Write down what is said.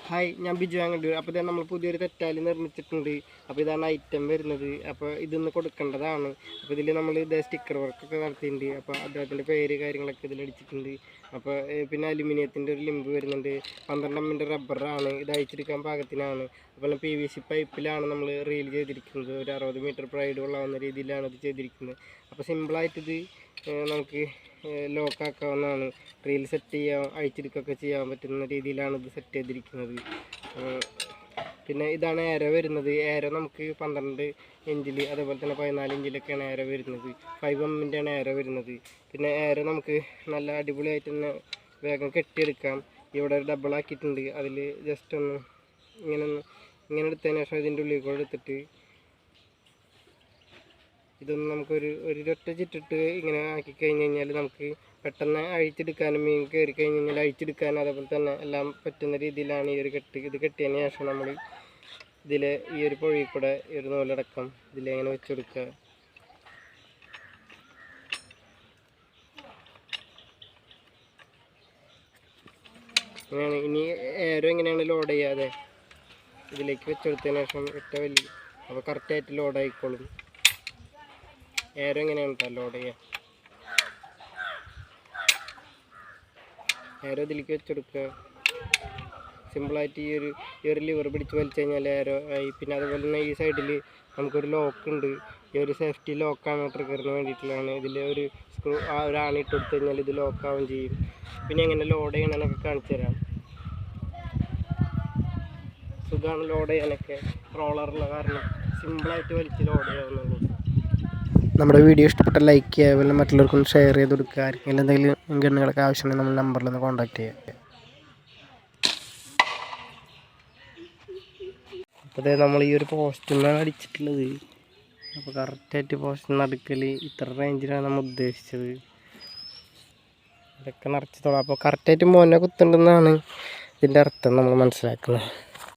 Hi, ഞാൻ ബിജു അങ്ങോട്ട്. അപ്പോൾ ഇതാ നമ്മൾ പുതിയൊരു തെറ്റാലി നിർമ്മിച്ചിട്ടുണ്ട്. അപ്പോൾ ഇതാണ് ഐറ്റം വരുന്നത്. അപ്പോൾ ഇതൊന്ന് കൊടുക്കേണ്ടതാണ്. അപ്പോൾ ഇതിൽ നമ്മൾ ഇതേ സ്റ്റിക്കർ വർക്കൊക്കെ നടത്തിയിട്ടുണ്ട്. അപ്പോൾ അദ്ദേഹത്തിൻ്റെ പേര് കാര്യങ്ങളൊക്കെ ഇതിലടിച്ചിട്ടുണ്ട്. അപ്പോൾ പിന്നെ അലുമിനിയത്തിൻ്റെ ഒരു ലിമ്പ് വരുന്നുണ്ട്. 12 mm റബ്ബറാണ്. ഇത് അയച്ചെടുക്കാൻ പാകത്തിനാണ്. അപ്പോൾ PVC പൈപ്പിലാണ് നമ്മൾ റീൽ ചെയ്തിരിക്കുന്നത്. ഒരു 60 മീറ്റർ പ്രൈഡ് കൊള്ളാവുന്ന രീതിയിലാണ് ഇത് ചെയ്തിരിക്കുന്നത്. അപ്പോൾ സിമ്പിളായിട്ടിത് നമുക്ക് ലോക്കാക്കാവുന്നതാണ്. റീൽ സെറ്റ് ചെയ്യാൻ, അഴിച്ചെടുക്കുകയൊക്കെ ചെയ്യാൻ പറ്റുന്ന രീതിയിലാണ് ഇത് സെറ്റ് ചെയ്തിരിക്കുന്നത്. പിന്നെ ഇതാണ് ഏരോ വരുന്നത്. ഏരോ നമുക്ക് 12 ഇഞ്ചിൽ, അതേപോലെ തന്നെ 14 ഇഞ്ചിലൊക്കെയാണ് ഏരോ വരുന്നത്. 5 mm ആണ് ഏരോ വരുന്നത്. പിന്നെ ഏരോ നമുക്ക് നല്ല അടിപൊളിയായിട്ട് തന്നെ വേഗം കെട്ടിയെടുക്കാം. ഇവിടെ ഒരു ഡബിൾ ആക്കിയിട്ടുണ്ട്. അതിൽ ജസ്റ്റ് ഒന്ന് ഇങ്ങനെ എടുത്തതിന് ശേഷം ഇതിൻ്റെ ഉള്ളിൽ കൂടെ എടുത്തിട്ട് ഇതൊന്ന് നമുക്കൊരു ഒരൊറ്റ ചിറ്റിട്ട് ഇങ്ങനെ ആക്കി കഴിഞ്ഞ് കഴിഞ്ഞാൽ നമുക്ക് പെട്ടെന്ന് അഴിച്ചെടുക്കാനും മീൻ കയറി കഴിഞ്ഞ് കഴിഞ്ഞാൽ അഴിച്ചെടുക്കാനും അതേപോലെ തന്നെ എല്ലാം പറ്റുന്ന രീതിയിലാണ് ഈ ഒരു കെട്ട്. ഇത് കെട്ടിയതിന് ശേഷം നമ്മൾ ഇതിൽ ഈ ഒരു പുഴയിൽ കൂടെ ഈ ഒരു നൂലടക്കം ഇതിലിങ്ങനെ വെച്ച് കൊടുക്കുക. അങ്ങനെയാണ്. ഇനി ഏരോ എങ്ങനെയാണ് ലോഡ് ചെയ്യാതെ ഇതിലേക്ക് വെച്ചെടുത്തതിന് ശേഷം ഒറ്റ വലിയ അപ്പോൾ കറക്റ്റായിട്ട് ലോഡ് ആയിക്കോളും. ഏരോ എങ്ങനെയാണ് കേട്ടോ ലോഡ് ചെയ്യുക. ഏരോ ഇതിലേക്ക് വെച്ചെടുക്കുക. സിമ്പിളായിട്ട് ഈ ഒരു ലിവർ പിടിച്ച് വലിച്ചു കഴിഞ്ഞാൽ ഏരോ ആയി. പിന്നെ അതുപോലെ തന്നെ ഈ സൈഡിൽ നമുക്കൊരു ലോക്ക് ഉണ്ട്. ഈ ഒരു സേഫ്റ്റി ലോക്കാണ്, ട്രിഗറിന് വേണ്ടിയിട്ടുള്ളതാണ്. ഇതിൽ ഒരു സ്ക്രൂ ഒരു ആണി ഇട്ട് കൊടുത്തു കഴിഞ്ഞാൽ ഇത് ലോക്കാവും ചെയ്യും. പിന്നെ എങ്ങനെ ലോഡ് ചെയ്യണമെന്നൊക്കെ കാണിച്ചു തരാം. സുഖമാണ് ലോഡ് ചെയ്യാനൊക്കെ. റോളറുള്ള കാരണം സിമ്പിളായിട്ട് വലിച്ച് ലോഡ് ചെയ്യാവുന്നുള്ളൂ. നമ്മുടെ വീഡിയോ ഇഷ്ടപ്പെട്ട ലൈക്ക് ചെയ്യുക, അതുപോലെ മറ്റുള്ളവർക്കും ഷെയർ ചെയ്ത് കൊടുക്കുക. ആർക്കെങ്കിലും എന്തെങ്കിലും ഗണ്ണുകളൊക്കെ ആവശ്യമുണ്ടെങ്കിൽ നമ്മൾ നമ്പറിൽ ഒന്ന് കോൺടാക്ട് ചെയ്യുക. അപ്പോൾ അതായത് നമ്മൾ ഈ ഒരു പോസ്റ്റിനാണ് അടിച്ചിട്ടുള്ളത്. അപ്പോൾ കറക്റ്റായിട്ട് പോസ്റ്റിന് അടുക്കൽ ഇത്ര റേഞ്ചിലാണ് നമ്മൾ ഉദ്ദേശിച്ചത്. ഇതൊക്കെ നിറച്ച് തൊടാം. അപ്പോൾ കറക്റ്റായിട്ട് മോനെ കുത്തുണ്ടെന്നാണ് ഇതിൻ്റെ അർത്ഥം നമ്മൾ മനസ്സിലാക്കുന്നത്.